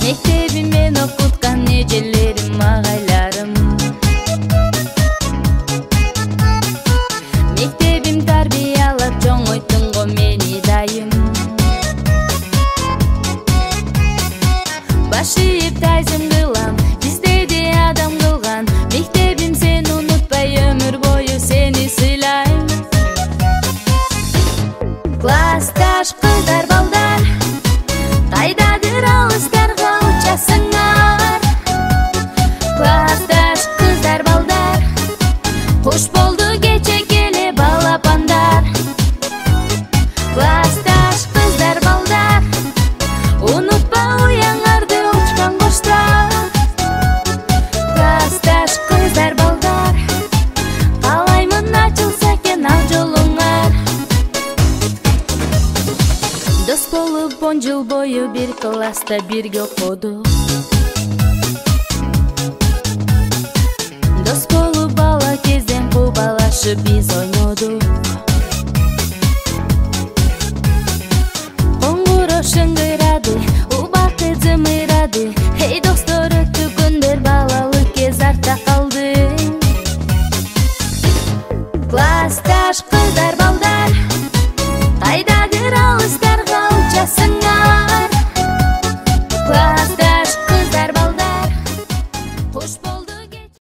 Мектебиммен окуткан эжелерим, агайларым. Мектебим тарбиялап чоңойтун го мени дайым. Баш ийип тайзым кылам, издеди адам кылган. Мектебим сени унутпай өмүр бою сени сыйлайм. Классташ кыздар балдар, кайдадыр алыстарга учасыңар. Классташ кыздар балдар, куш болду кече келе балапандар. Классташ кыздар балдар, унутпа уяңарды учкан коштар. Классташ кыздар балдар, каалаймын ачылса экен ал жолуңар. Дос болуп 10 жыл бою бир класста бирге окудук. Дос болуп бала кезден кубалашып биз ойнодук.